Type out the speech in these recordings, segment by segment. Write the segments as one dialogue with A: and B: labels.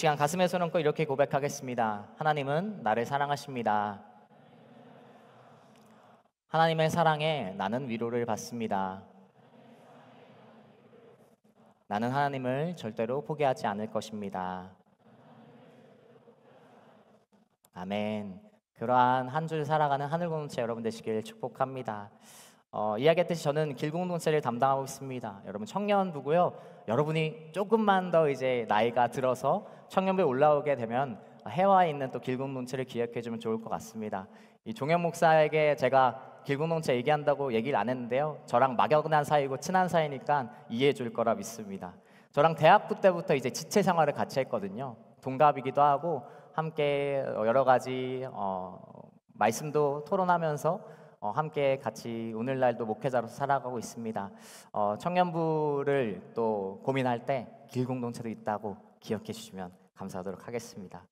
A: 시간 가슴에 손 얹고 이렇게 고백하겠습니다. 하나님은 나를 사랑하십니다. 하나님의 사랑에 나는 위로를 받습니다. 나는 하나님을 절대로 포기하지 않을 것입니다. 아멘. 그러한 한 줄 살아가는 하늘 공동체 여러분 되시길 축복합니다. 이야기했듯이 저는 길공동체를 담당하고 있습니다. 여러분 청년부고요. 여러분이 조금만 더 이제 나이가 들어서 청년부에 올라오게 되면 해와에 있는 또 길공동체를 기억해주면 좋을 것 같습니다. 이 종현 목사에게 제가 길공동체 얘기한다고 얘기를 안 했는데요. 저랑 막연한 사이고 친한 사이니까 이해해 줄 거라 믿습니다. 저랑 대학부 때부터 이제 지체 생활을 같이 했거든요. 동갑이기도 하고 함께 여러 가지 말씀도 토론하면서 함께 같이 오늘날도 목회자로서 살아가고 있습니다. 청년부를 또 고민할 때 길공동체도 있다고 기억해 주시면 감사하도록 하겠습니다.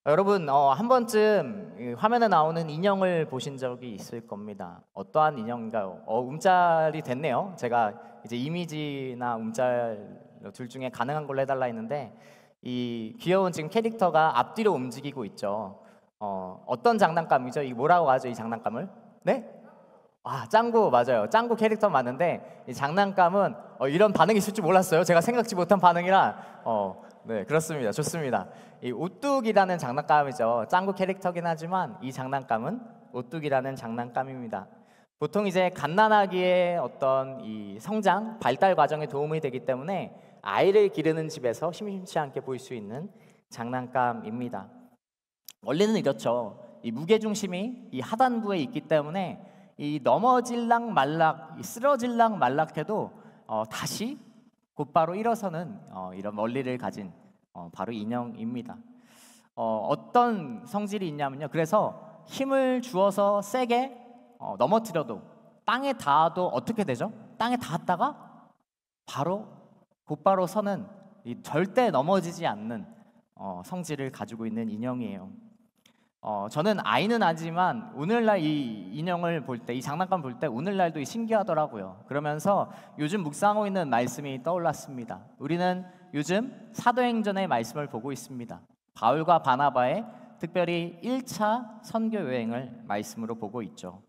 A: 여러분 한 번쯤 화면에 나오는 인형을 보신 적이 있을 겁니다. 어떠한 인형인가요? 움짤이 됐네요. 제가 이제 이미지나 움짤 둘 중에 가능한 걸로 해달라 했는데 이 귀여운 지금 캐릭터가 앞뒤로 움직이고 있죠. 어떤 장난감이죠? 이 뭐라고 하죠? 이 장난감을? 네? 짱구 맞아요. 짱구 캐릭터 맞는데 이 장난감은 이런 반응이 있을 줄 몰랐어요. 제가 생각지 못한 반응이라 네, 그렇습니다. 좋습니다. 이 오뚝이라는 장난감이죠. 짱구 캐릭터긴 하지만 이 장난감은 오뚝이라는 장난감입니다. 보통 이제 갓난아기의 어떤 이 성장, 발달 과정에 도움이 되기 때문에 아이를 기르는 집에서 심심치 않게 볼 수 있는 장난감입니다. 원래는 이렇죠. 이 무게중심이 이 하단부에 있기 때문에 이 넘어질락 말락, 쓰러질락 말락해도 다시 곧바로 일어서는 이런 원리를 가진 바로 인형입니다. 어떤 성질이 있냐면요. 그래서 힘을 주어서 세게 넘어뜨려도 땅에 닿아도 어떻게 되죠? 땅에 닿았다가 곧바로 서는 이 절대 넘어지지 않는 성질을 가지고 있는 인형이에요. 저는 아이는 아니지만 오늘날 이 인형을 볼 때, 이 장난감 볼 때 오늘날도 신기하더라고요. 그러면서 요즘 묵상하고 있는 말씀이 떠올랐습니다. 우리는 요즘 사도행전의 말씀을 보고 있습니다. 바울과 바나바의 특별히 1차 선교 여행을 말씀으로 보고 있죠.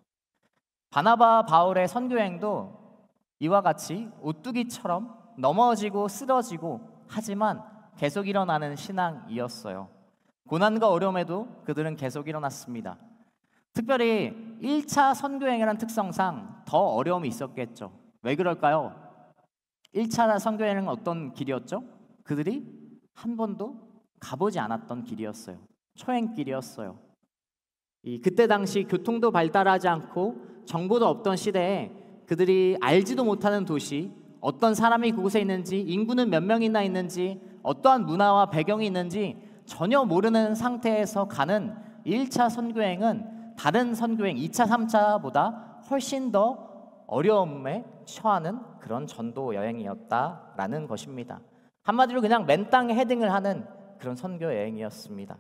A: 바나바 바울의 선교 여행도 이와 같이 오뚜기처럼 넘어지고 쓰러지고 하지만 계속 일어나는 신앙이었어요. 고난과 어려움에도 그들은 계속 일어났습니다. 특별히 1차 선교여행이라는 특성상 더 어려움이 있었겠죠. 왜 그럴까요? 1차 선교여행은 어떤 길이었죠? 그들이 한 번도 가보지 않았던 길이었어요. 초행길이었어요. 그때 당시 교통도 발달하지 않고 정보도 없던 시대에 그들이 알지도 못하는 도시, 어떤 사람이 그곳에 있는지, 인구는 몇 명이나 있는지, 어떠한 문화와 배경이 있는지 전혀 모르는 상태에서 가는 1차 선교행은 다른 선교행 2차, 3차보다 훨씬 더 어려움에 처하는 그런 전도 여행이었다라는 것입니다. 한마디로 그냥 맨 땅에 헤딩을 하는 그런 선교 여행이었습니다.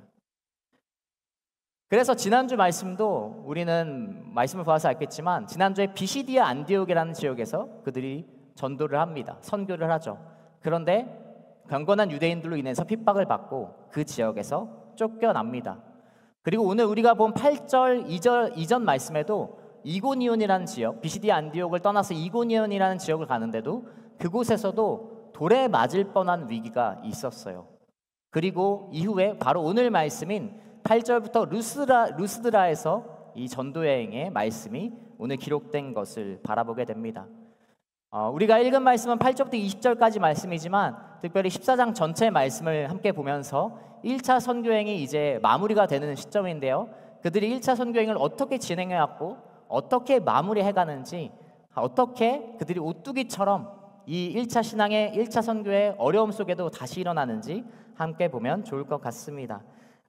A: 그래서 지난주 말씀도 우리는 말씀을 보아서 알겠지만 지난주에 비시디아 안디옥이라는 지역에서 그들이 전도를 합니다. 선교를 하죠. 그런데 경건한 유대인들로 인해서 핍박을 받고 그 지역에서 쫓겨납니다. 그리고 오늘 우리가 본 8절 이전 말씀에도 이고니온이라는 지역, 비시디아 안디옥을 떠나서 이고니온이라는 지역을 가는데도 그곳에서도 돌에 맞을 뻔한 위기가 있었어요. 그리고 이후에 바로 오늘 말씀인 8절부터 루스드라에서 이 전도여행의 말씀이 오늘 기록된 것을 바라보게 됩니다. 우리가 읽은 말씀은 8절부터 20절까지 말씀이지만 특별히 14장 전체 말씀을 함께 보면서 1차 선교행이 이제 마무리가 되는 시점인데요. 그들이 1차 선교행을 어떻게 진행해왔고 어떻게 마무리해가는지, 어떻게 그들이 오뚜기처럼 이 1차 신앙의 1차 선교의 어려움 속에도 다시 일어나는지 함께 보면 좋을 것 같습니다.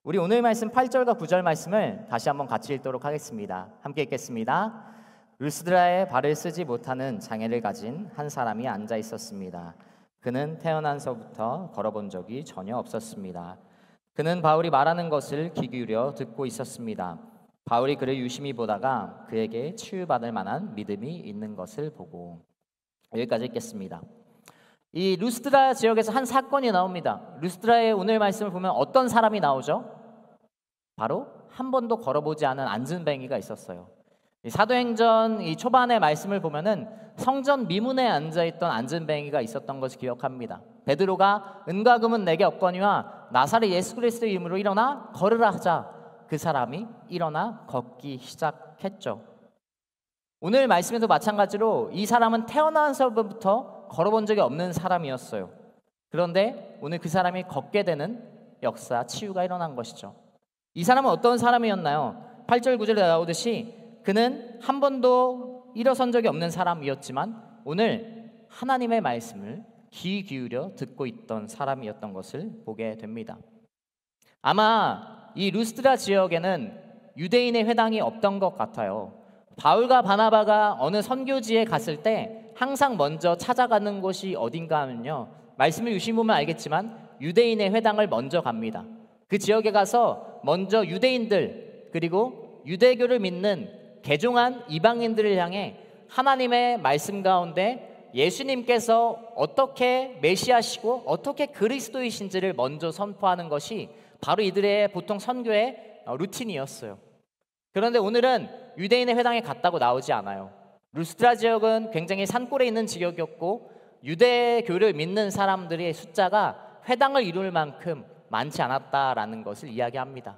A: 우리 오늘 말씀 8절과 9절 말씀을 다시 한번 같이 읽도록 하겠습니다. 함께 읽겠습니다. 루스드라에 발을 쓰지 못하는 장애를 가진 한 사람이 앉아 있었습니다. 그는 태어나서부터 걸어본 적이 전혀 없었습니다. 그는 바울이 말하는 것을 귀 기울여 듣고 있었습니다. 바울이 그를 유심히 보다가 그에게 치유받을 만한 믿음이 있는 것을 보고. 여기까지 읽겠습니다. 이 루스드라 지역에서 한 사건이 나옵니다. 루스드라의 오늘 말씀을 보면 어떤 사람이 나오죠? 바로 한 번도 걸어보지 않은 안진뱅이가 있었어요. 이 사도행전 이 초반의 말씀을 보면은 성전 미문에 앉아있던 안진뱅이가 있었던 것을 기억합니다. 베드로가 은과 금은 내게 없거니와 나사렛 예수 그리스도의 이름으로 일어나 걸으라 하자 그 사람이 일어나 걷기 시작했죠. 오늘 말씀에도 마찬가지로 이 사람은 태어나서부터 걸어본 적이 없는 사람이었어요. 그런데 오늘 그 사람이 걷게 되는 역사, 치유가 일어난 것이죠. 이 사람은 어떤 사람이었나요? 8절 9절에 나오듯이 그는 한 번도 일어선 적이 없는 사람이었지만 오늘 하나님의 말씀을 귀 기울여 듣고 있던 사람이었던 것을 보게 됩니다. 아마 이 루스드라 지역에는 유대인의 회당이 없던 것 같아요. 바울과 바나바가 어느 선교지에 갔을 때 항상 먼저 찾아가는 곳이 어딘가 하면요, 말씀을 유심히 보면 알겠지만 유대인의 회당을 먼저 갑니다. 그 지역에 가서 먼저 유대인들 그리고 유대교를 믿는 개종한 이방인들을 향해 하나님의 말씀 가운데 예수님께서 어떻게 메시아시고 어떻게 그리스도이신지를 먼저 선포하는 것이 바로 이들의 보통 선교의 루틴이었어요. 그런데 오늘은 유대인의 회당에 갔다고 나오지 않아요. 루스드라 지역은 굉장히 산골에 있는 지역이었고 유대교를 믿는 사람들의 숫자가 회당을 이룰 만큼 많지 않았다라는 것을 이야기합니다.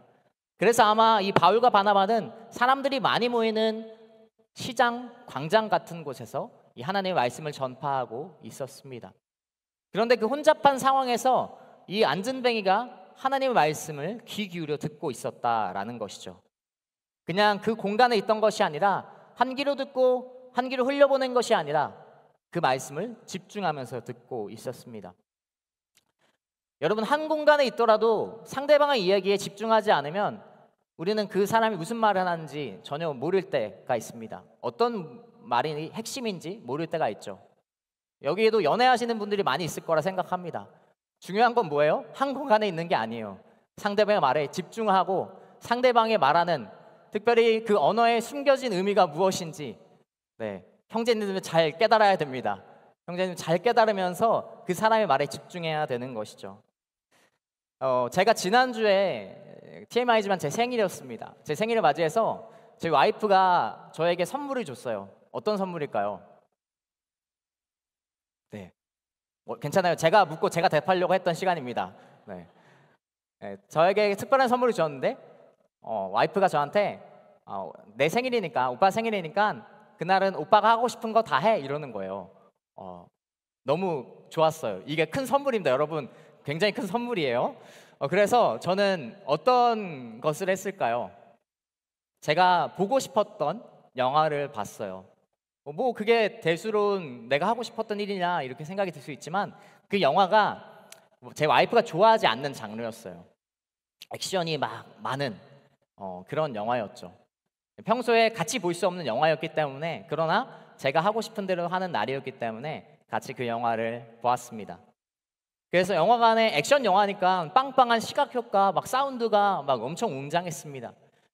A: 그래서 아마 이 바울과 바나바는 사람들이 많이 모이는 시장, 광장 같은 곳에서 이 하나님의 말씀을 전파하고 있었습니다. 그런데 그 혼잡한 상황에서 이 안진뱅이가 하나님의 말씀을 귀 기울여 듣고 있었다라는 것이죠. 그냥 그 공간에 있던 것이 아니라 한 귀로 듣고 한 귀로 흘려보낸 것이 아니라 그 말씀을 집중하면서 듣고 있었습니다. 여러분, 한 공간에 있더라도 상대방의 이야기에 집중하지 않으면 우리는 그 사람이 무슨 말을 하는지 전혀 모를 때가 있습니다. 어떤 말이 핵심인지 모를 때가 있죠. 여기에도 연애하시는 분들이 많이 있을 거라 생각합니다. 중요한 건 뭐예요? 한 공간에 있는 게 아니에요. 상대방의 말에 집중하고 상대방의 말하는, 특별히 그 언어에 숨겨진 의미가 무엇인지 형제님들 잘 깨달아야 됩니다. 형제님 잘 깨달으면서 그 사람의 말에 집중해야 되는 것이죠. 제가 지난주에 TMI지만 제 생일이었습니다. 제 생일을 맞이해서 제 와이프가 저에게 선물을 줬어요. 어떤 선물일까요? 괜찮아요. 제가 묻고 제가 대답하려고 했던 시간입니다. 저에게 특별한 선물을 줬는데 와이프가 저한테 내 생일이니까, 오빠 생일이니까 그날은 오빠가 하고 싶은 거 다 해 이러는 거예요. 너무 좋았어요. 이게 큰 선물입니다, 여러분. 굉장히 큰 선물이에요. 그래서 저는 어떤 것을 했을까요? 제가 보고 싶었던 영화를 봤어요. 뭐 그게 대수로는 내가 하고 싶었던 일이냐 이렇게 생각이 들 수 있지만 그 영화가 제 와이프가 좋아하지 않는 장르였어요. 액션이 막 많은 그런 영화였죠. 평소에 같이 볼 수 없는 영화였기 때문에, 그러나 제가 하고 싶은 대로 하는 날이었기 때문에 같이 그 영화를 보았습니다. 그래서 영화관에 액션 영화니까 빵빵한 시각효과, 막 사운드가 막 엄청 웅장했습니다.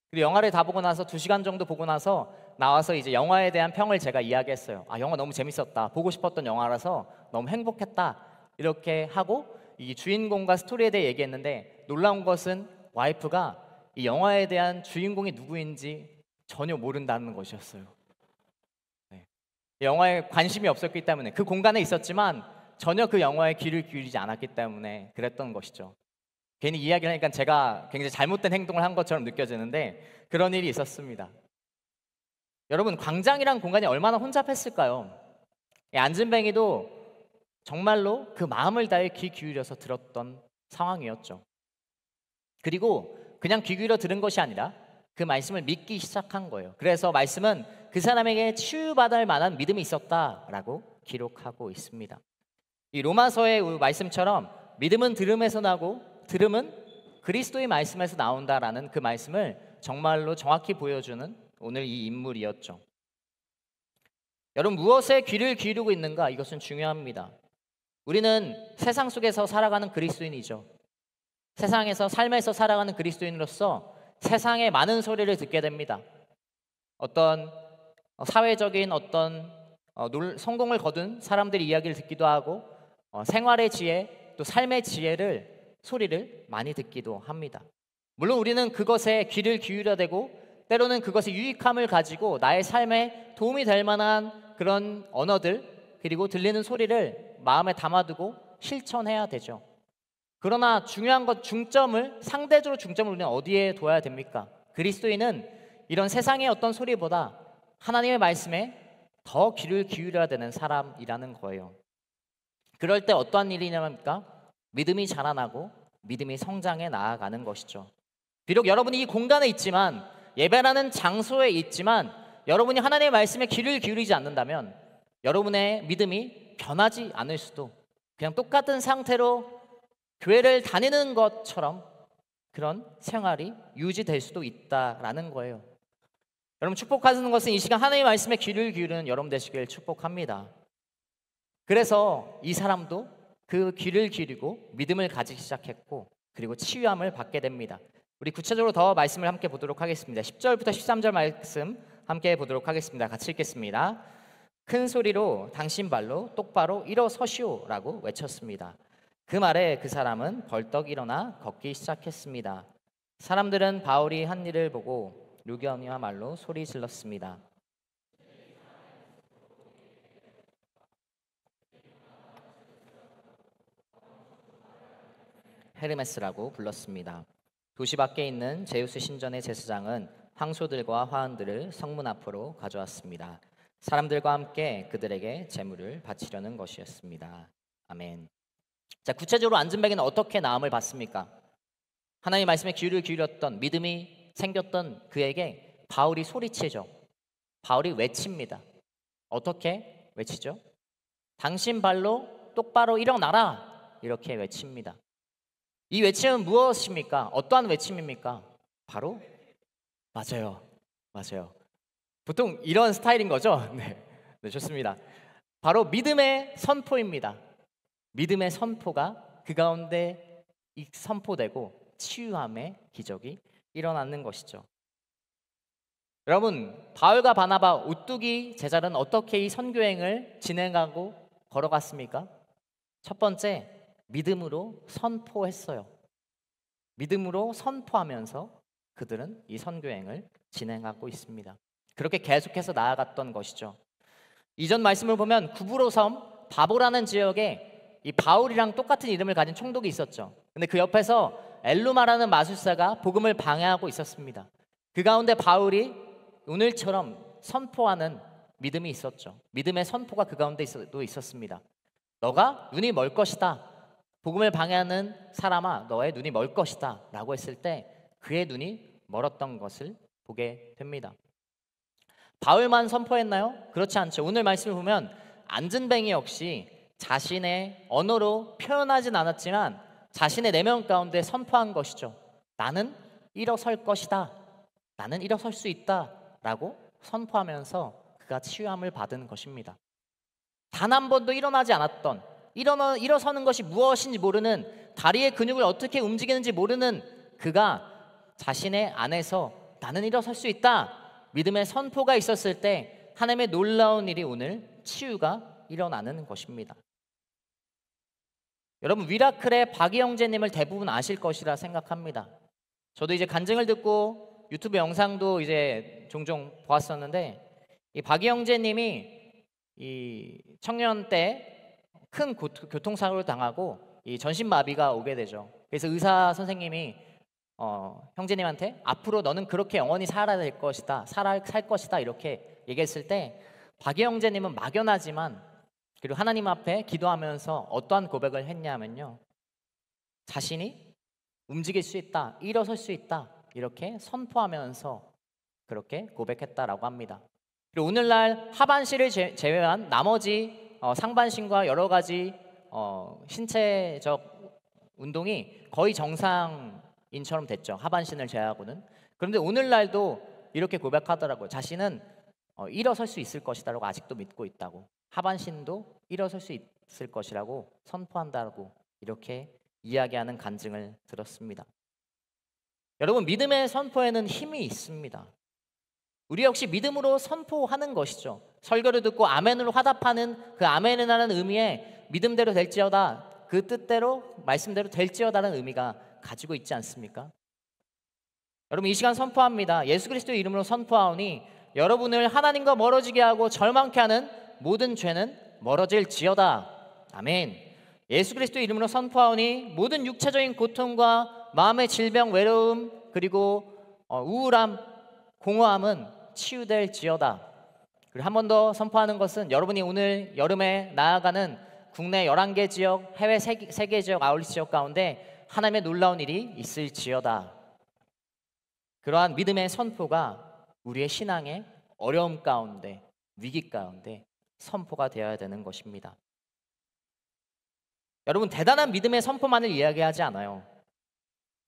A: 그리고 영화를 다 보고 나서 2시간 정도 보고 나서 나와서 이제 영화에 대한 평을 제가 이야기했어요. 영화 너무 재밌었다, 보고 싶었던 영화라서 너무 행복했다, 이렇게 하고 이 주인공과 스토리에 대해 얘기했는데, 놀라운 것은 와이프가 이 영화에 대한 주인공이 누구인지 전혀 모른다는 것이었어요. 영화에 관심이 없었기 때문에, 그 공간에 있었지만 전혀 그 영화에 귀를 기울이지 않았기 때문에 그랬던 것이죠. 괜히 이야기를 하니까 제가 굉장히 잘못된 행동을 한 것처럼 느껴지는데 그런 일이 있었습니다. 여러분, 광장이란 공간이 얼마나 혼잡했을까요? 안진뱅이도 정말로 그 마음을 다해 귀 기울여서 들었던 상황이었죠. 그리고 그냥 귀 기울여 들은 것이 아니라 그 말씀을 믿기 시작한 거예요. 그래서 말씀은 그 사람에게 치유받을 만한 믿음이 있었다라고 기록하고 있습니다. 이 로마서의 말씀처럼 믿음은 들음에서 나고 들음은 그리스도의 말씀에서 나온다라는 그 말씀을 정말로 정확히 보여주는 오늘 이 인물이었죠. 여러분, 무엇에 귀를 기울이고 있는가? 이것은 중요합니다. 우리는 세상 속에서 살아가는 그리스도인이죠. 세상에서, 삶에서 살아가는 그리스도인으로서 세상의 많은 소리를 듣게 됩니다. 어떤 사회적인 어떤 성공을 거둔 사람들의 이야기를 듣기도 하고, 생활의 지혜 또 삶의 지혜를 소리를 많이 듣기도 합니다. 물론 우리는 그것에 귀를 기울여야 되고 때로는 그것의 유익함을 가지고 나의 삶에 도움이 될 만한 그런 언어들 그리고 들리는 소리를 마음에 담아두고 실천해야 되죠. 그러나 중요한 것 상대적으로 중점을 우리는 어디에 둬야 됩니까? 그리스도인은 이런 세상의 어떤 소리보다 하나님의 말씀에 더 귀를 기울여야 되는 사람이라는 거예요. 그럴 때 어떠한 일이냐니까 믿음이 자라나고 믿음이 성장해 나아가는 것이죠. 비록 여러분이 이 공간에 있지만 예배라는 장소에 있지만 여러분이 하나님의 말씀에 귀를 기울이지 않는다면 여러분의 믿음이 변하지 않을 수도 그냥 똑같은 상태로 교회를 다니는 것처럼 그런 생활이 유지될 수도 있다라는 거예요. 여러분 축복하는 것은 이 시간 하나님의 말씀에 귀를 기울이는 여러분 되시길 축복합니다. 그래서 이 사람도 그 귀를 기울이고 믿음을 가지기 시작했고 그리고 치유함을 받게 됩니다. 우리 구체적으로 더 말씀을 함께 보도록 하겠습니다. 10절부터 13절 말씀 함께 보도록 하겠습니다. 같이 읽겠습니다. 큰 소리로 당신 발로 똑바로 일어서시오라고 외쳤습니다. 그 말에 그 사람은 벌떡 일어나 걷기 시작했습니다. 사람들은 바울이 한 일을 보고 루기언니야말로 소리 질렀습니다. 헤르메스라고 불렀습니다. 도시 밖에 있는 제우스 신전의 제사장은 황소들과 화환들을 성문 앞으로 가져왔습니다. 사람들과 함께 그들에게 제물을 바치려는 것이었습니다. 아멘. 자, 구체적으로 안전뱅이는 어떻게 나음을 받습니까? 하나님 말씀에 귀를 기울였던 믿음이 생겼던 그에게 바울이 소리치죠. 바울이 외칩니다. 어떻게 외치죠? 당신 발로 똑바로 일어나라 이렇게 외칩니다. 이 외침은 무엇입니까? 어떠한 외침입니까? 바로 맞아요. 보통 이런 스타일인 거죠? 네, 좋습니다. 바로 믿음의 선포입니다. 믿음의 선포가 그 가운데 선포되고 치유함의 기적이 일어나는 것이죠. 여러분, 바울과 바나바 오뚜기 제자는 어떻게 이 선교행을 진행하고 걸어갔습니까? 첫 번째, 믿음으로 선포했어요. 믿음으로 선포하면서 그들은 이 선교행을 진행하고 있습니다. 그렇게 계속해서 나아갔던 것이죠. 이전 말씀을 보면 구브로섬 바보라는 지역에 이 바울이랑 똑같은 이름을 가진 총독이 있었죠. 근데 그 옆에서 엘루마라는 마술사가 복음을 방해하고 있었습니다. 그 가운데 바울이 오늘처럼 선포하는 믿음이 있었죠. 믿음의 선포가 그 가운데 있었습니다. 너가 눈이 멀 것이다. 복음을 방해하는 사람아, 너의 눈이 멀 것이다 라고 했을 때 그의 눈이 멀었던 것을 보게 됩니다. 바울만 선포했나요? 그렇지 않죠. 오늘 말씀을 보면 안전뱅이 역시 자신의 언어로 표현하진 않았지만 자신의 내면 가운데 선포한 것이죠. 나는 일어설 것이다. 나는 일어설 수 있다 라고 선포하면서 그가 치유함을 받은 것입니다. 단 한 번도 일어나지 않았던 일어서는 것이 무엇인지 모르는 다리의 근육을 어떻게 움직이는지 모르는 그가 자신의 안에서 나는 일어설 수 있다 믿음의 선포가 있었을 때 하나님의 놀라운 일이 오늘 치유가 일어나는 것입니다. 여러분 위라클의 박이 형제님을 대부분 아실 것이라 생각합니다. 저도 이제 간증을 듣고 유튜브 영상도 이제 종종 보았었는데 이 박이 형제님이 이 청년 때 큰 교통사고를 당하고 이 전신마비가 오게 되죠. 그래서 의사 선생님이 형제님한테 앞으로 너는 그렇게 영원히 살아야 될 것이다, 살 것이다 이렇게 얘기했을 때 박이 형제님은 막연하지만 그리고 하나님 앞에 기도하면서 어떠한 고백을 했냐면요, 자신이 움직일 수 있다, 일어설 수 있다 이렇게 선포하면서 그렇게 고백했다라고 합니다. 그리고 오늘날 하반신을 제외한 나머지 상반신과 여러 가지 신체적 운동이 거의 정상인처럼 됐죠. 하반신을 제외하고는. 그런데 오늘날도 이렇게 고백하더라고요. 자신은 일어설 수 있을 것이다라고 아직도 믿고 있다고. 하반신도 일어설 수 있을 것이라고 선포한다고 이렇게 이야기하는 간증을 들었습니다. 여러분 믿음의 선포에는 힘이 있습니다. 우리 역시 믿음으로 선포하는 것이죠. 설교를 듣고 아멘으로 화답하는 그 아멘이라는 의미에 믿음대로 될지어다, 그 뜻대로 말씀대로 될지어다라는 의미가 가지고 있지 않습니까? 여러분, 이 시간 선포합니다. 예수 그리스도의 이름으로 선포하오니 여러분을 하나님과 멀어지게 하고 절망케 하는 모든 죄는 멀어질지어다. 아멘. 예수 그리스도의 이름으로 선포하오니 모든 육체적인 고통과 마음의 질병, 외로움, 그리고 우울함, 공허함은 치유될지어다. 그리고 한 번 더 선포하는 것은 여러분이 오늘 여름에 나아가는 국내 11개 지역, 해외 3개 지역, 아울렛 지역 가운데 하나님의 놀라운 일이 있을지어다. 그러한 믿음의 선포가 우리의 신앙의 어려움 가운데, 위기 가운데 선포가 되어야 되는 것입니다. 여러분, 대단한 믿음의 선포만을 이야기하지 않아요.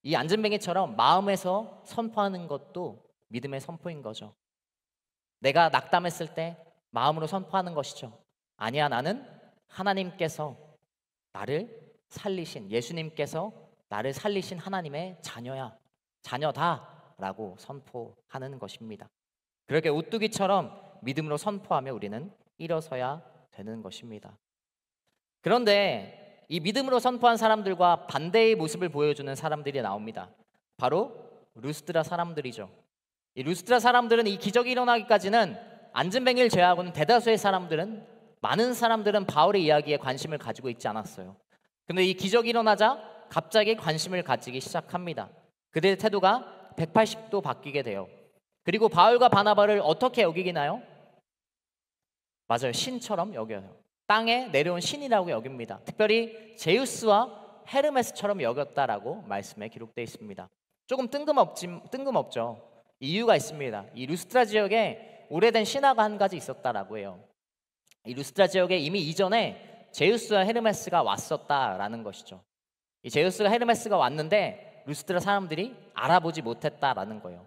A: 이 안전뱅이처럼 마음에서 선포하는 것도 믿음의 선포인 거죠. 내가 낙담했을 때 마음으로 선포하는 것이죠. 아니야, 나는 하나님께서 나를 살리신, 예수님께서 나를 살리신 하나님의 자녀야, 자녀다 라고 선포하는 것입니다. 그렇게 오뚜기처럼 믿음으로 선포하며 우리는 일어서야 되는 것입니다. 그런데 이 믿음으로 선포한 사람들과 반대의 모습을 보여주는 사람들이 나옵니다. 바로 루스드라 사람들이죠. 이 루스드라 사람들은 이 기적이 일어나기까지는 안전뱅이를 제외하고는 대다수의 사람들은, 많은 사람들은 바울의 이야기에 관심을 가지고 있지 않았어요. 그런데 이 기적이 일어나자 갑자기 관심을 가지기 시작합니다. 그들의 태도가 180도 바뀌게 돼요. 그리고 바울과 바나바를 어떻게 여기나요? 맞아요, 신처럼 여겨요. 땅에 내려온 신이라고 여깁니다. 특별히 제우스와 헤르메스처럼 여겼다라고 말씀에 기록되어 있습니다. 조금 뜬금없죠. 이유가 있습니다. 이 루스트라 지역에 오래된 신화가 한 가지 있었다라고 해요. 이 루스트라 지역에 이미 이전에 제우스와 헤르메스가 왔었다라는 것이죠. 이 제우스와 헤르메스가 왔는데 루스트라 사람들이 알아보지 못했다라는 거예요.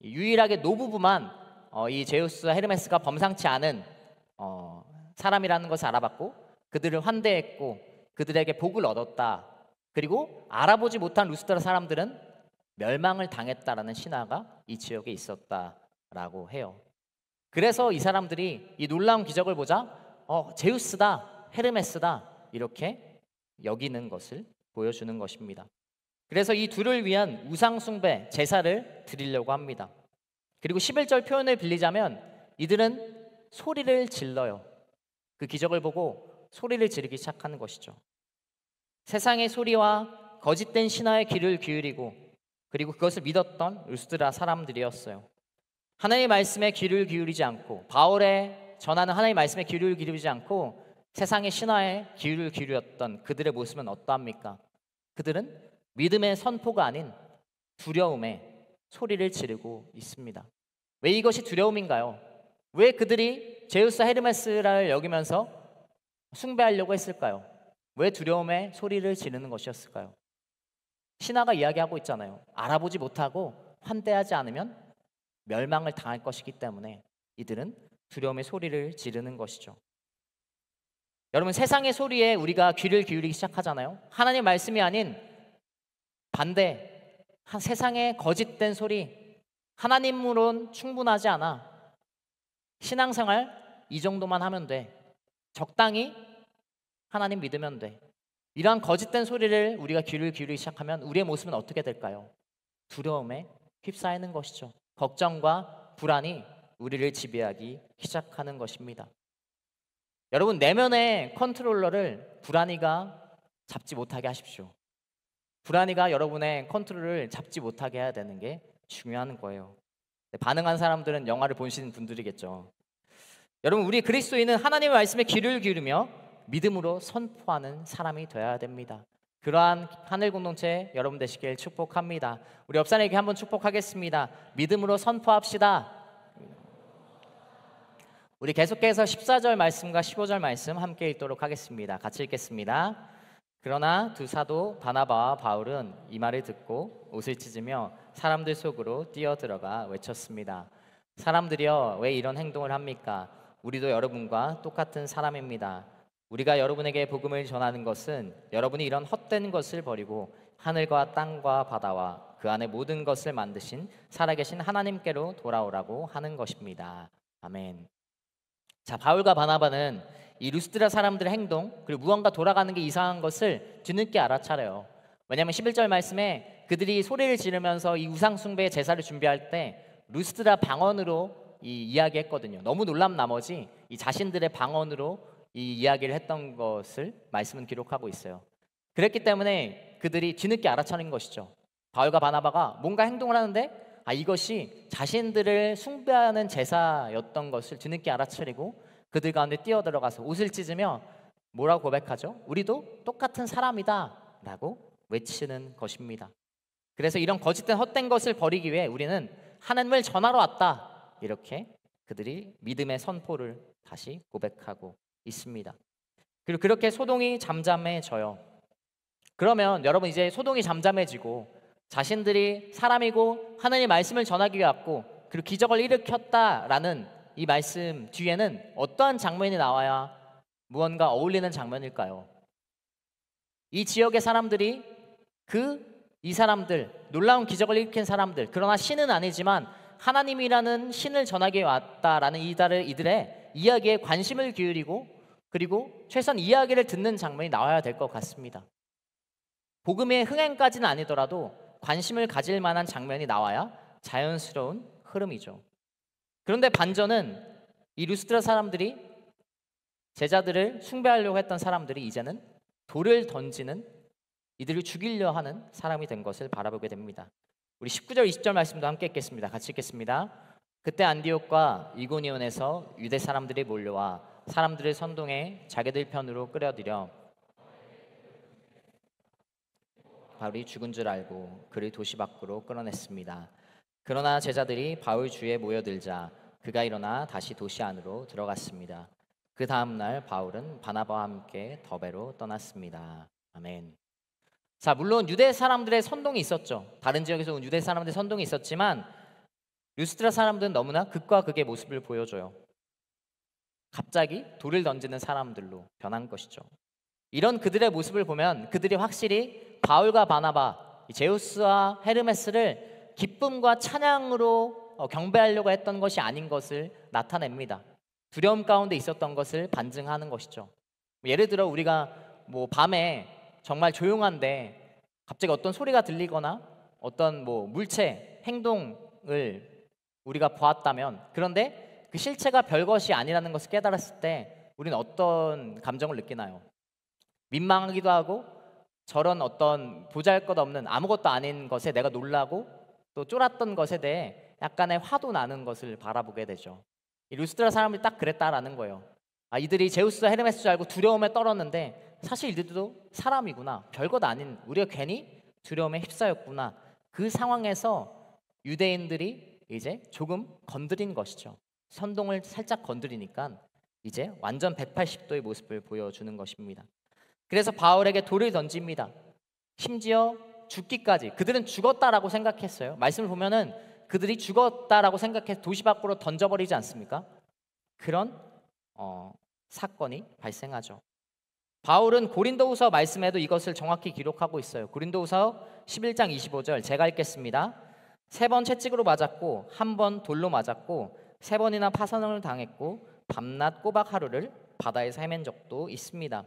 A: 유일하게 노부부만 이 제우스와 헤르메스가 범상치 않은 사람이라는 것을 알아봤고 그들을 환대했고 그들에게 복을 얻었다. 그리고 알아보지 못한 루스트라 사람들은 멸망을 당했다라는 신화가 이 지역에 있었다라고 해요. 그래서 이 사람들이 이 놀라운 기적을 보자 제우스다, 헤르메스다 이렇게 여기는 것을 보여주는 것입니다. 그래서 이 둘을 위한 우상 숭배, 제사를 드리려고 합니다. 그리고 11절 표현을 빌리자면 이들은 소리를 질러요. 그 기적을 보고 소리를 지르기 시작하는 것이죠. 세상의 소리와 거짓된 신화의 귀를 기울이고 그리고 그것을 믿었던 루스드라 사람들이었어요. 하나님의 말씀에 귀를 기울이지 않고 바울의 전하는 하나님의 말씀에 귀를 기울이지 않고 세상의 신화에 귀를 기울였던 그들의 모습은 어떠합니까? 그들은 믿음의 선포가 아닌 두려움에 소리를 지르고 있습니다. 왜 이것이 두려움인가요? 왜 그들이 제우스 헤르메스를 여기면서 숭배하려고 했을까요? 왜 두려움에 소리를 지르는 것이었을까요? 신화가 이야기하고 있잖아요. 알아보지 못하고 환대하지 않으면 멸망을 당할 것이기 때문에 이들은 두려움의 소리를 지르는 것이죠. 여러분, 세상의 소리에 우리가 귀를 기울이기 시작하잖아요. 하나님의 말씀이 아닌 반대, 세상의 거짓된 소리, 하나님으론 충분하지 않아. 신앙생활 이 정도만 하면 돼. 적당히 하나님 믿으면 돼. 이러한 거짓된 소리를 우리가 귀를 기울이기 시작하면 우리의 모습은 어떻게 될까요? 두려움에 휩싸이는 것이죠. 걱정과 불안이 우리를 지배하기 시작하는 것입니다. 여러분, 내면의 컨트롤러를 불안이가 잡지 못하게 하십시오. 불안이가 여러분의 컨트롤을 잡지 못하게 해야 되는 게 중요한 거예요. 반응한 사람들은 영화를 보시는 분들이겠죠. 여러분, 우리 그리스도인은 하나님의 말씀에 귀를 기울이며 믿음으로 선포하는 사람이 되어야 됩니다. 그러한 하늘 공동체 여러분 되시길 축복합니다. 우리 옆 사람에게 한번 축복하겠습니다. 믿음으로 선포합시다. 우리 계속해서 14절 말씀과 15절 말씀 함께 읽도록 하겠습니다. 같이 읽겠습니다. 그러나 두 사도 바나바와 바울은 이 말을 듣고 옷을 찢으며 사람들 속으로 뛰어들어가 외쳤습니다. 사람들이여, 왜 이런 행동을 합니까? 우리도 여러분과 똑같은 사람입니다. 우리가 여러분에게 복음을 전하는 것은 여러분이 이런 헛된 것을 버리고 하늘과 땅과 바다와 그 안에 모든 것을 만드신 살아계신 하나님께로 돌아오라고 하는 것입니다. 아멘. 자, 바울과 바나바는 이 루스드라 사람들의 행동 그리고 무언가 돌아가는 게 이상한 것을 뒤늦게 알아차려요. 왜냐하면 11절 말씀에 그들이 소리를 지르면서 이 우상 숭배의 제사를 준비할 때 루스드라 방언으로 이야기했거든요. 너무 놀람 나머지 이 자신들의 방언으로 이 이야기를 했던 것을 말씀은 기록하고 있어요. 그랬기 때문에 그들이 뒤늦게 알아차린 것이죠. 바울과 바나바가 뭔가 행동을 하는데 이것이 자신들을 숭배하는 제사였던 것을 뒤늦게 알아차리고 그들 가운데 뛰어들어가서 옷을 찢으며 뭐라고 고백하죠? 우리도 똑같은 사람이다 라고 외치는 것입니다. 그래서 이런 거짓된 헛된 것을 버리기 위해 우리는 하나님을 전하러 왔다, 이렇게 그들이 믿음의 선포를 다시 고백하고 있습니다. 그리고 그렇게 소동이 잠잠해져요. 그러면 여러분, 이제 소동이 잠잠해지고 자신들이 사람이고 하나님의 말씀을 전하기 위해 왔고 그리고 기적을 일으켰다라는 이 말씀 뒤에는 어떠한 장면이 나와야 무언가 어울리는 장면일까요? 이 지역의 사람들이 이 사람들, 놀라운 기적을 일으킨 사람들, 그러나 신은 아니지만 하나님이라는 신을 전하기 위해 왔다라는 이들의 이야기에 관심을 기울이고 그리고 최소한 이야기를 듣는 장면이 나와야 될 것 같습니다. 복음의 흥행까지는 아니더라도 관심을 가질 만한 장면이 나와야 자연스러운 흐름이죠. 그런데 반전은 이 루스드라 사람들이, 제자들을 숭배하려고 했던 사람들이 이제는 돌을 던지는, 이들을 죽이려 하는 사람이 된 것을 바라보게 됩니다. 우리 19절 20절 말씀도 함께 읽겠습니다. 같이 읽겠습니다. 그때 안디옥과 이고니온에서 유대 사람들이 몰려와 사람들을 선동해 자기들 편으로 끌어들여 바울이 죽은 줄 알고 그를 도시 밖으로 끌어냈습니다. 그러나 제자들이 바울 주위에 모여들자 그가 일어나 다시 도시 안으로 들어갔습니다. 그 다음 날 바울은 바나바와 함께 더베로 떠났습니다. 아멘. 자, 물론 유대 사람들의 선동이 있었죠. 다른 지역에서 온 유대 사람들의 선동이 있었지만 루스드라 사람들은 너무나 극과 극의 모습을 보여줘요. 갑자기 돌을 던지는 사람들로 변한 것이죠. 이런 그들의 모습을 보면 그들이 확실히 바울과 바나바, 제우스와 헤르메스를 기쁨과 찬양으로 경배하려고 했던 것이 아닌 것을 나타냅니다. 두려움 가운데 있었던 것을 반증하는 것이죠. 예를 들어 우리가 밤에 정말 조용한데 갑자기 어떤 소리가 들리거나 어떤 물체, 행동을 우리가 보았다면, 그런데 그 실체가 별것이 아니라는 것을 깨달았을 때 우리는 어떤 감정을 느끼나요? 민망하기도 하고, 저런 어떤 보잘것없는 아무것도 아닌 것에 내가 놀라고 또 쫄았던 것에 대해 약간의 화도 나는 것을 바라보게 되죠. 이 루스드라 사람들이 딱 그랬다라는 거예요. 이들이 제우스와 헤르메스 줄 알고 두려움에 떨었는데 사실 이들도 사람이구나, 별것 아닌, 우리가 괜히 두려움에 휩싸였구나. 그 상황에서 유대인들이 이제 조금 건드린 것이죠. 선동을 살짝 건드리니까 이제 완전 180도의 모습을 보여주는 것입니다. 그래서 바울에게 돌을 던집니다. 심지어 죽기까지. 그들은 죽었다라고 생각했어요. 말씀을 보면은 그들이 죽었다라고 생각해서 도시 밖으로 던져버리지 않습니까? 그런 사건이 발생하죠. 바울은 고린도후서 말씀에도 이것을 정확히 기록하고 있어요. 고린도후서 11장 25절 제가 읽겠습니다. 3번 채찍으로 맞았고 1번 돌로 맞았고 3번이나 파선을 당했고 밤낮 꼬박 하루를 바다에서 헤맨 적도 있습니다.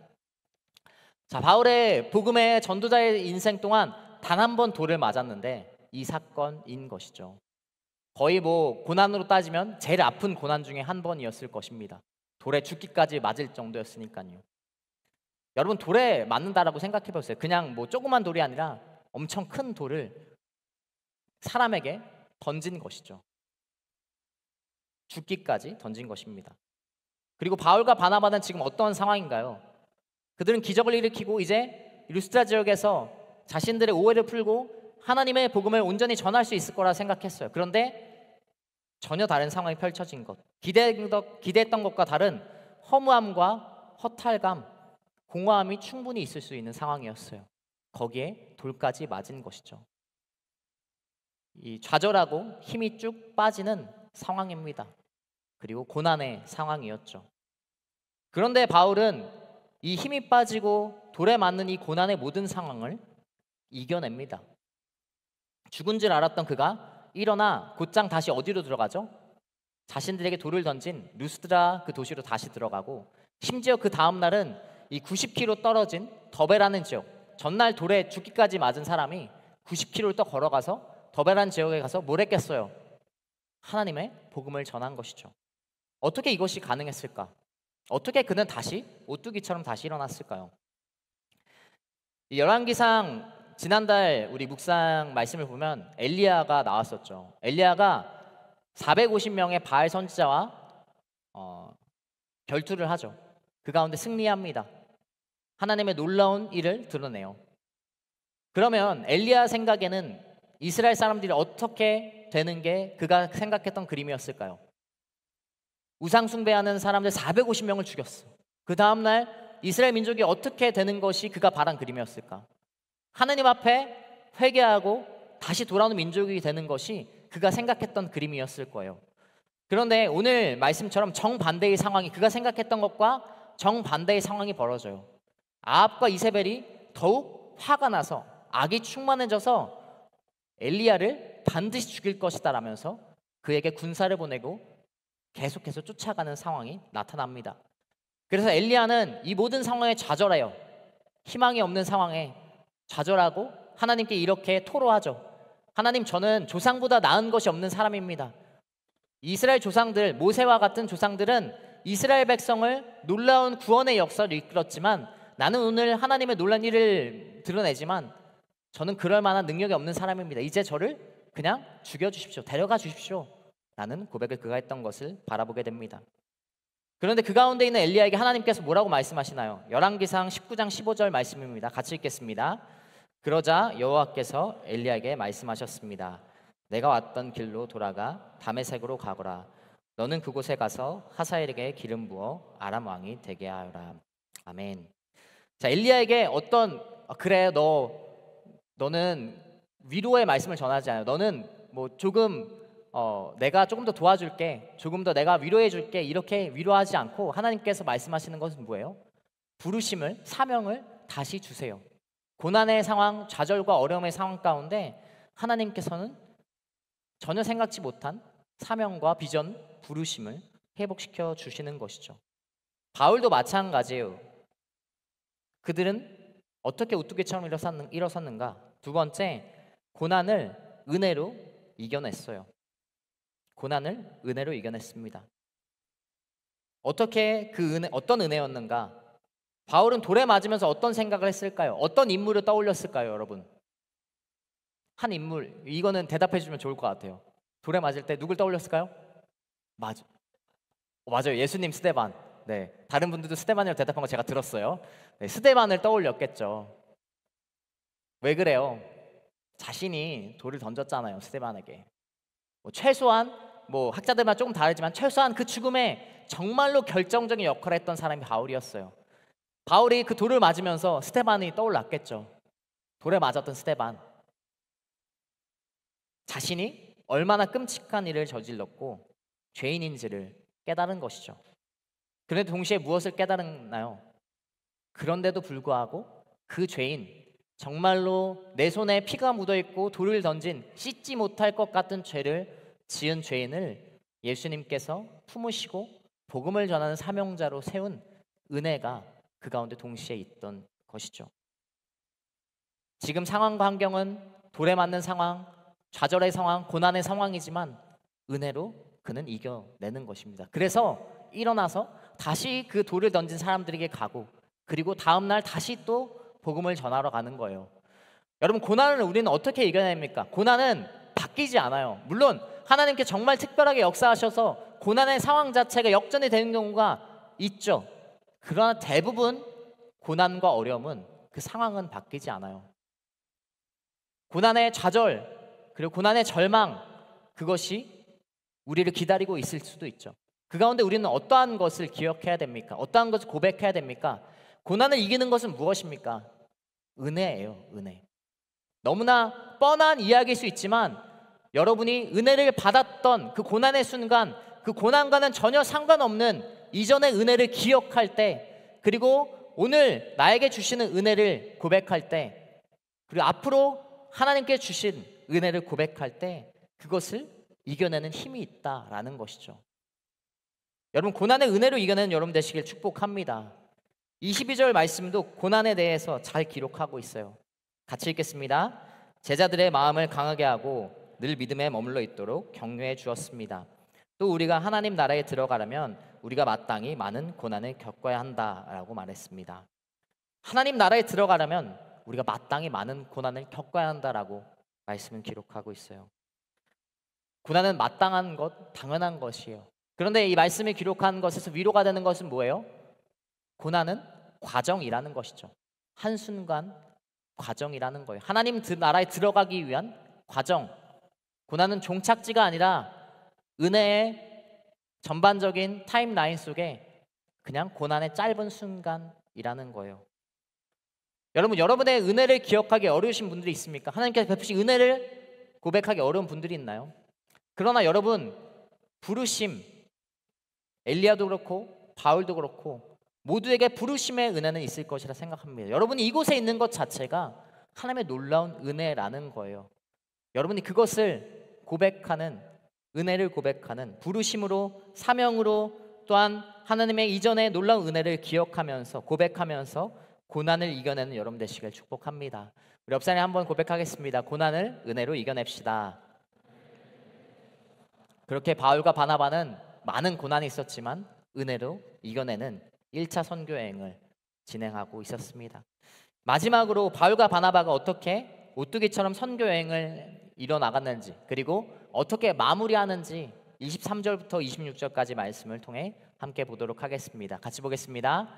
A: 자, 바울의 복음의 전도자의 인생 동안 단 한 번 돌을 맞았는데 이 사건인 것이죠. 거의 고난으로 따지면 제일 아픈 고난 중에 한 번이었을 것입니다. 돌에 죽기까지 맞을 정도였으니까요. 여러분, 돌에 맞는다라고 생각해 보세요. 그냥 조그만 돌이 아니라 엄청 큰 돌을 사람에게 던진 것이죠. 죽기까지 던진 것입니다. 그리고 바울과 바나바는 지금 어떤 상황인가요? 그들은 기적을 일으키고 이제 루스드라 지역에서 자신들의 오해를 풀고 하나님의 복음을 온전히 전할 수 있을 거라 생각했어요. 그런데 전혀 다른 상황이 펼쳐진 것, 기대했던 것과 다른 허무함과 허탈감, 공허함이 충분히 있을 수 있는 상황이었어요. 거기에 돌까지 맞은 것이죠. 이 좌절하고 힘이 쭉 빠지는 상황입니다. 그리고 고난의 상황이었죠. 그런데 바울은 이 힘이 빠지고 돌에 맞는 이 고난의 모든 상황을 이겨냅니다. 죽은 줄 알았던 그가 일어나 곧장 다시 어디로 들어가죠? 자신들에게 돌을 던진 루스드라 그 도시로 다시 들어가고 심지어 그 다음 날은 이 90km 떨어진 더베라는 지역, 전날 돌에 죽기까지 맞은 사람이 90km를 또 걸어가서 더베라는 지역에 가서 뭘 했겠어요? 하나님의 복음을 전한 것이죠. 어떻게 이것이 가능했을까? 어떻게 그는 다시 오뚜기처럼 다시 일어났을까요? 이 열왕기상 지난달 우리 묵상 말씀을 보면 엘리야가 나왔었죠. 엘리야가 450명의 바알 선지자와 결투를 하죠. 그 가운데 승리합니다. 하나님의 놀라운 일을 드러내요. 그러면 엘리야 생각에는 이스라엘 사람들이 어떻게 되는 게 그가 생각했던 그림이었을까요? 우상 숭배하는 사람들 450명을 죽였어. 그 다음날 이스라엘 민족이 어떻게 되는 것이 그가 바란 그림이었을까? 하나님 앞에 회개하고 다시 돌아오는 민족이 되는 것이 그가 생각했던 그림이었을 거예요. 그런데 오늘 말씀처럼 정반대의 상황이, 그가 생각했던 것과 정반대의 상황이 벌어져요. 아합과 이세벨이 더욱 화가 나서 악이 충만해져서 엘리야를 반드시 죽일 것이다 라면서 그에게 군사를 보내고 계속해서 쫓아가는 상황이 나타납니다. 그래서 엘리야는 이 모든 상황에 좌절해요. 희망이 없는 상황에 좌절하고 하나님께 이렇게 토로하죠. 하나님, 저는 조상보다 나은 것이 없는 사람입니다. 이스라엘 조상들, 모세와 같은 조상들은 이스라엘 백성을 놀라운 구원의 역사를 이끌었지만 나는 오늘 하나님의 놀라운 일을 드러내지만 저는 그럴 만한 능력이 없는 사람입니다. 이제 저를 그냥 죽여주십시오. 데려가 주십시오. 라는 고백을 그가 했던 것을 바라보게 됩니다. 그런데 그 가운데 있는 엘리야에게 하나님께서 뭐라고 말씀하시나요? 열왕기상 19장 15절 말씀입니다. 같이 읽겠습니다. 그러자 여호와께서 엘리야에게 말씀하셨습니다. 내가 왔던 길로 돌아가 다메섹으로 가거라. 너는 그곳에 가서 하사엘에게 기름 부어 아람 왕이 되게 하여라. 아멘. 자, 엘리야에게 그래, 너는 위로의 말씀을 전하지 않아요. 너는 뭐 조금 내가 조금 더 도와줄게, 조금 더 내가 위로해 줄게, 이렇게 위로하지 않고 하나님께서 말씀하시는 것은 뭐예요? 부르심을, 사명을 다시 주세요. 고난의 상황, 좌절과 어려움의 상황 가운데 하나님께서는 전혀 생각지 못한 사명과 비전, 부르심을 회복시켜 주시는 것이죠. 바울도 마찬가지예요. 그들은 어떻게 우뚝이처럼 일어섰는가? 두 번째, 고난을 은혜로 이겨냈어요. 고난을 은혜로 이겨냈습니다. 어떻게 어떤 은혜였는가? 바울은 돌에 맞으면서 어떤 생각을 했을까요? 어떤 인물을 떠올렸을까요, 여러분? 한 인물, 이거는 대답해 주면 좋을 것 같아요. 돌에 맞을 때 누굴 떠올렸을까요? 맞아요. 예수님, 스데반. 네, 다른 분들도 스데반이라고 대답한 거 제가 들었어요. 네, 스데반을 떠올렸겠죠. 왜 그래요? 자신이 돌을 던졌잖아요, 스데반에게. 최소한 학자들마다 조금 다르지만 최소한 그 죽음에 정말로 결정적인 역할을 했던 사람이 바울이었어요. 바울이 그 돌을 맞으면서 스데반이 떠올랐겠죠. 돌에 맞았던 스데반. 자신이 얼마나 끔찍한 일을 저질렀고 죄인인지를 깨달은 것이죠. 그런데 동시에 무엇을 깨달았나요? 그런데도 불구하고 그 죄인, 정말로 내 손에 피가 묻어있고 돌을 던진 씻지 못할 것 같은 죄를 지은 죄인을 예수님께서 품으시고 복음을 전하는 사명자로 세운 은혜가 그 가운데 동시에 있던 것이죠. 지금 상황과 환경은 돌에 맞는 상황, 좌절의 상황, 고난의 상황이지만 은혜로 그는 이겨내는 것입니다. 그래서 일어나서 다시 그 돌을 던진 사람들에게 가고, 그리고 다음날 다시 또 복음을 전하러 가는 거예요. 여러분, 고난을 우리는 어떻게 이겨냅니까? 고난은 바뀌지 않아요. 물론 하나님께 정말 특별하게 역사하셔서 고난의 상황 자체가 역전이 되는 경우가 있죠. 그러나 대부분 고난과 어려움은 그 상황은 바뀌지 않아요. 고난의 좌절, 그리고 고난의 절망, 그것이 우리를 기다리고 있을 수도 있죠. 그 가운데 우리는 어떠한 것을 기억해야 됩니까? 어떠한 것을 고백해야 됩니까? 고난을 이기는 것은 무엇입니까? 은혜예요, 은혜. 너무나 뻔한 이야기일 수 있지만 여러분이 은혜를 받았던 그 고난의 순간, 그 고난과는 전혀 상관없는 이전의 은혜를 기억할 때, 그리고 오늘 나에게 주시는 은혜를 고백할 때, 그리고 앞으로 하나님께 주신 은혜를 고백할 때 그것을 이겨내는 힘이 있다라는 것이죠. 여러분, 고난의 은혜로 이겨내는 여러분 되시길 축복합니다. 22절 말씀도 고난에 대해서 잘 기록하고 있어요. 같이 읽겠습니다. 제자들의 마음을 강하게 하고 늘 믿음에 머물러 있도록 격려해 주었습니다. 또 우리가 하나님 나라에 들어가려면 우리가 마땅히 많은 고난을 겪어야 한다라고 말했습니다. 하나님 나라에 들어가려면 우리가 마땅히 많은 고난을 겪어야 한다라고 말씀은 기록하고 있어요. 고난은 마땅한 것, 당연한 것이에요. 그런데 이 말씀을 기록한 것에서 위로가 되는 것은 뭐예요? 고난은 과정이라는 것이죠. 한순간 과정이라는 거예요. 하나님 나라에 들어가기 위한 과정. 고난은 종착지가 아니라 은혜의 전반적인 타임라인 속에 그냥 고난의 짧은 순간이라는 거예요. 여러분, 여러분의 은혜를 기억하기 어려우신 분들이 있습니까? 하나님께서 베푸신 은혜를 고백하기 어려운 분들이 있나요? 그러나 여러분, 부르심, 엘리야도 그렇고 바울도 그렇고 모두에게 부르심의 은혜는 있을 것이라 생각합니다. 여러분이 이곳에 있는 것 자체가 하나님의 놀라운 은혜라는 거예요. 여러분이 그것을 고백하는, 은혜를 고백하는, 부르심으로, 사명으로, 또한 하나님의 이전의 놀라운 은혜를 기억하면서 고백하면서 고난을 이겨내는 여러분 되시길 축복합니다. 우리 옆사람이 한번 고백하겠습니다. 고난을 은혜로 이겨냅시다. 그렇게 바울과 바나바는 많은 고난이 있었지만 은혜로 이겨내는 1차 선교여행을 진행하고 있었습니다. 마지막으로 바울과 바나바가 어떻게 오뚜기처럼 선교여행을 이뤄나갔는지, 그리고 어떻게 마무리하는지 23절부터 26절까지 말씀을 통해 함께 보도록 하겠습니다. 같이 보겠습니다.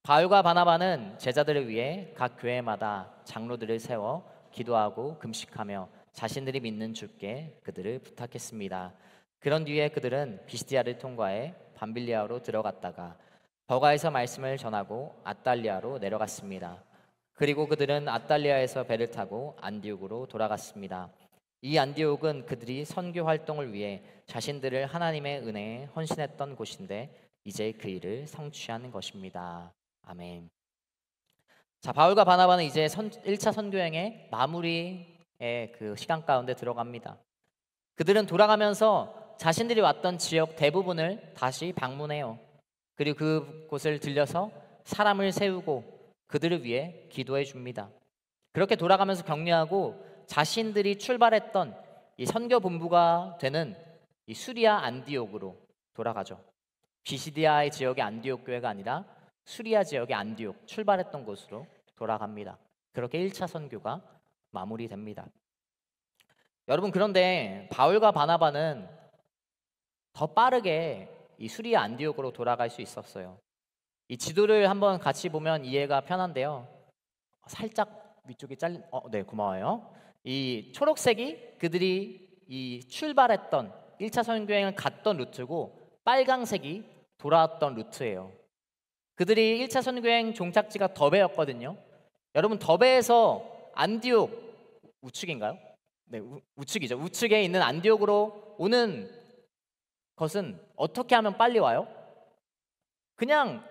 A: 바울과 바나바는 제자들을 위해 각 교회마다 장로들을 세워 기도하고 금식하며 자신들이 믿는 주께 그들을 부탁했습니다. 그런 뒤에 그들은 비스디아를 통과해 밤빌리아로 들어갔다가 버가에서 말씀을 전하고 아달리아로 내려갔습니다. 그리고 그들은 아달리아에서 배를 타고 안디옥으로 돌아갔습니다. 이 안디옥은 그들이 선교 활동을 위해 자신들을 하나님의 은혜에 헌신했던 곳인데 이제 그 일을 성취하는 것입니다. 아멘. 자, 바울과 바나바는 이제 1차 선교여행의 마무리의 그 시간 가운데 들어갑니다. 그들은 돌아가면서 자신들이 왔던 지역 대부분을 다시 방문해요. 그리고 그곳을 들려서 사람을 세우고 그들을 위해 기도해 줍니다. 그렇게 돌아가면서 격려하고 자신들이 출발했던 이 선교 본부가 되는 이 수리아 안디옥으로 돌아가죠. 비시디아의 지역의 안디옥 교회가 아니라 수리아 지역의 안디옥, 출발했던 곳으로 돌아갑니다. 그렇게 1차 선교가 마무리됩니다. 여러분, 그런데 바울과 바나바는 더 빠르게 이 수리아 안디옥으로 돌아갈 수 있었어요. 이 지도를 한번 같이 보면 이해가 편한데요. 살짝 위쪽이 잘린, 네, 고마워요. 이 초록색이 그들이 이 출발했던 1차 선교여행을 갔던 루트고, 빨강색이 돌아왔던 루트예요. 그들이 1차 선교여행 종착지가 더베였거든요. 여러분, 더베에서 안디옥, 우측인가요? 네, 우측이죠. 우측에 있는 안디옥으로 오는 것은 어떻게 하면 빨리 와요? 그냥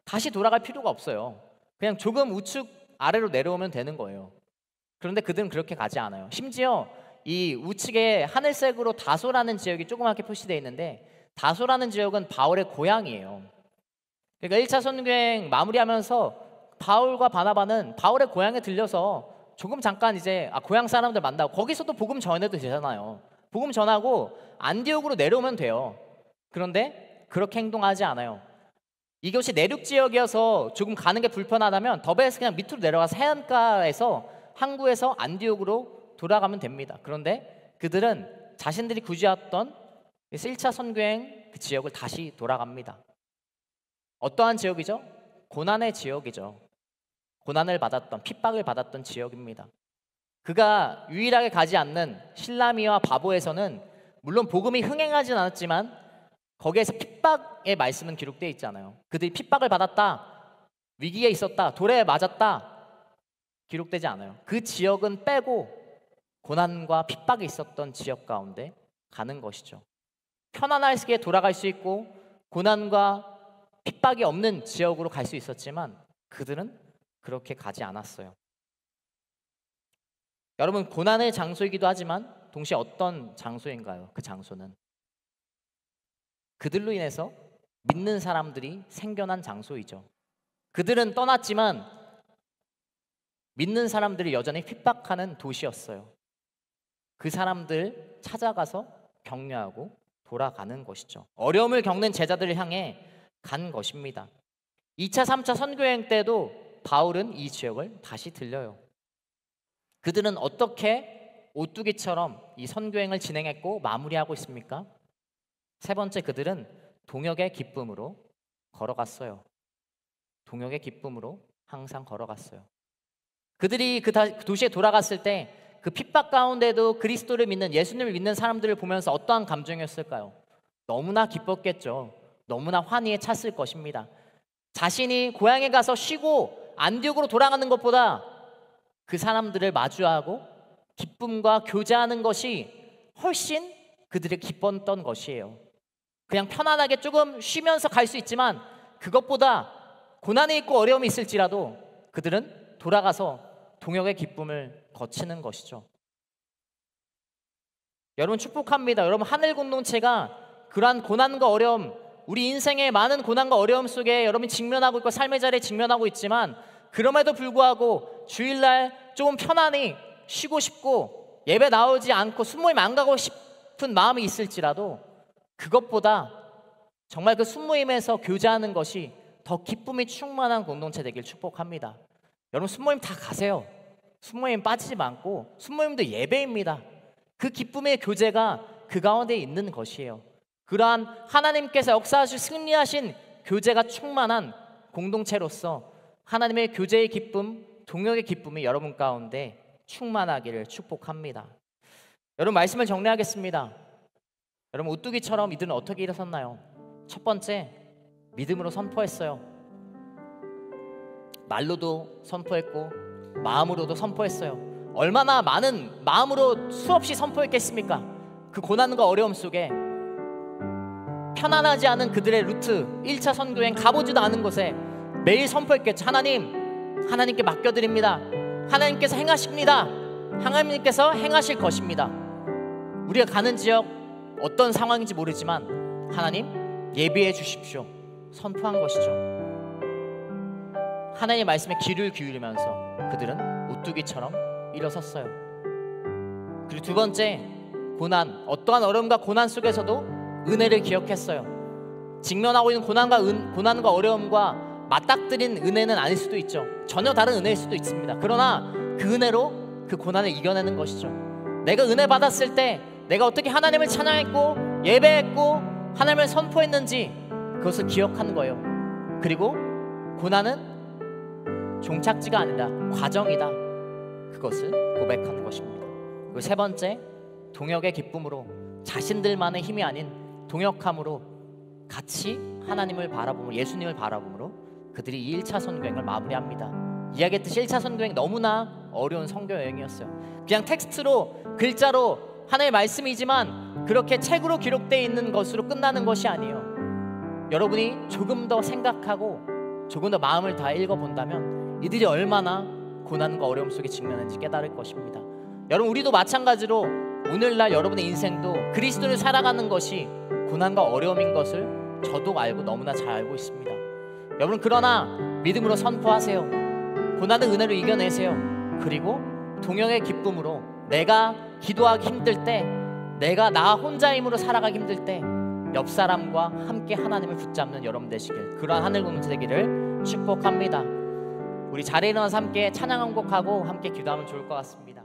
A: 다시 돌아갈 필요가 없어요. 그냥 조금 우측 아래로 내려오면 되는 거예요. 그런데 그들은 그렇게 가지 않아요. 심지어 이 우측에 하늘색으로 다소라는 지역이 조그맣게 표시되어 있는데, 다소라는 지역은 바울의 고향이에요. 그러니까 1차 선교여행 마무리하면서 바울과 바나바는 바울의 고향에 들려서 조금 잠깐 이제 고향 사람들 만나고, 거기서도 복음 전해도 되잖아요. 복음 전하고 안디옥으로 내려오면 돼요. 그런데 그렇게 행동하지 않아요. 이것이 내륙 지역이어서 조금 가는 게 불편하다면 더베에서 그냥 밑으로 내려가서 해안가에서 항구에서 안디옥으로 돌아가면 됩니다. 그런데 그들은 자신들이 구지했던 1차 선교여행 그 지역을 다시 돌아갑니다. 어떠한 지역이죠? 고난의 지역이죠. 고난을 받았던, 핍박을 받았던 지역입니다. 그가 유일하게 가지 않는 실라미와 바보에서는 물론 복음이 흥행하진 않았지만 거기에서 핍박의 말씀은 기록되어 있잖아요. 그들이 핍박을 받았다, 위기에 있었다, 돌에 맞았다, 기록되지 않아요. 그 지역은 빼고 고난과 핍박이 있었던 지역 가운데 가는 것이죠. 편안하게 돌아갈 수 있고 고난과 핍박이 없는 지역으로 갈 수 있었지만 그들은 그렇게 가지 않았어요. 여러분, 고난의 장소이기도 하지만 동시에 어떤 장소인가요? 그 장소는 그들로 인해서 믿는 사람들이 생겨난 장소이죠. 그들은 떠났지만 믿는 사람들이 여전히 핍박하는 도시였어요. 그 사람들 찾아가서 격려하고 돌아가는 것이죠. 어려움을 겪는 제자들을 향해 간 것입니다. 2차, 3차 선교여행 때도 바울은 이 지역을 다시 들려요. 그들은 어떻게 오뚜기처럼 이 선교여행을 진행했고 마무리하고 있습니까? 세 번째, 그들은 동역의 기쁨으로 걸어갔어요. 동역의 기쁨으로 항상 걸어갔어요. 그들이 그 도시에 돌아갔을 때 그 핍박 가운데도 그리스도를 믿는, 예수님을 믿는 사람들을 보면서 어떠한 감정이었을까요? 너무나 기뻤겠죠. 너무나 환희에 찼을 것입니다. 자신이 고향에 가서 쉬고 안디옥으로 돌아가는 것보다 그 사람들을 마주하고 기쁨과 교제하는 것이 훨씬 그들의 기뻤던 것이에요. 그냥 편안하게 조금 쉬면서 갈 수 있지만 그것보다 고난이 있고 어려움이 있을지라도 그들은 돌아가서 동역의 기쁨을 거치는 것이죠. 여러분 축복합니다. 여러분 하늘 공동체가 그러한 고난과 어려움, 우리 인생의 많은 고난과 어려움 속에 여러분이 직면하고 있고 삶의 자리에 직면하고 있지만 그럼에도 불구하고 주일날 좀 편안히 쉬고 싶고 예배 나오지 않고 순모임 안 가고 싶은 마음이 있을지라도 그것보다 정말 그 순모임에서 교제하는 것이 더 기쁨이 충만한 공동체 되길 축복합니다. 여러분 순모임 다 가세요. 순모임 빠지지 않고 순모임도 예배입니다. 그 기쁨의 교제가 그 가운데 있는 것이에요. 그러한 하나님께서 역사하실 승리하신 교제가 충만한 공동체로서 하나님의 교제의 기쁨, 동역의 기쁨이 여러분 가운데 충만하기를 축복합니다. 여러분 말씀을 정리하겠습니다. 여러분 오뚜기처럼 이들은 어떻게 일어섰나요? 첫 번째, 믿음으로 선포했어요. 말로도 선포했고 마음으로도 선포했어요. 얼마나 많은 마음으로 수없이 선포했겠습니까? 그 고난과 어려움 속에 편안하지 않은 그들의 루트, 1차 선교행 가보지도 않은 곳에 매일 선포했겠죠. 하나님께 맡겨드립니다. 하나님께서 행하십니다. 하나님께서 행하실 것입니다. 우리가 가는 지역 어떤 상황인지 모르지만 하나님 예비해 주십시오. 선포한 것이죠. 하나님의 말씀에 귀를 기울이면서 그들은 오뚜기처럼 일어섰어요. 그리고 두 번째, 고난, 어떠한 어려움과 고난 속에서도 은혜를 기억했어요. 직면하고 있는 고난과 어려움과 맞닥뜨린 은혜는 아닐 수도 있죠. 전혀 다른 은혜일 수도 있습니다. 그러나 그 은혜로 그 고난을 이겨내는 것이죠. 내가 은혜 받았을 때 내가 어떻게 하나님을 찬양했고 예배했고 하나님을 선포했는지 그것을 기억하는 거예요. 그리고 고난은 종착지가 아니다, 과정이다. 그것을 고백하는 것입니다. 그리고 세 번째, 동역의 기쁨으로 자신들만의 힘이 아닌 동역함으로 같이 하나님을 바라보며 예수님을 바라보므로 그들이 이 1차 선교행을 마무리합니다. 이야기했듯이 1차 선교행 너무나 어려운 선교 여행이었어요. 그냥 텍스트로 글자로 하나의 말씀이지만 그렇게 책으로 기록되어 있는 것으로 끝나는 것이 아니에요. 여러분이 조금 더 생각하고 조금 더 마음을 다 읽어본다면 이들이 얼마나 고난과 어려움 속에 직면했는지 깨달을 것입니다. 여러분 우리도 마찬가지로 오늘날 여러분의 인생도 그리스도를 살아가는 것이 고난과 어려움인 것을 저도 알고 너무나 잘 알고 있습니다. 여러분 그러나 믿음으로 선포하세요. 고난의 은혜로 이겨내세요. 그리고 동역의 기쁨으로 내가 기도하기 힘들 때, 내가 나 혼자 힘으로 살아가기 힘들 때 옆 사람과 함께 하나님을 붙잡는 여러분 되시길, 그러한 하늘 공동체 되기를 축복합니다. 우리 자리에 일어나서 함께 찬양 한 곡하고 함께 기도하면 좋을 것 같습니다.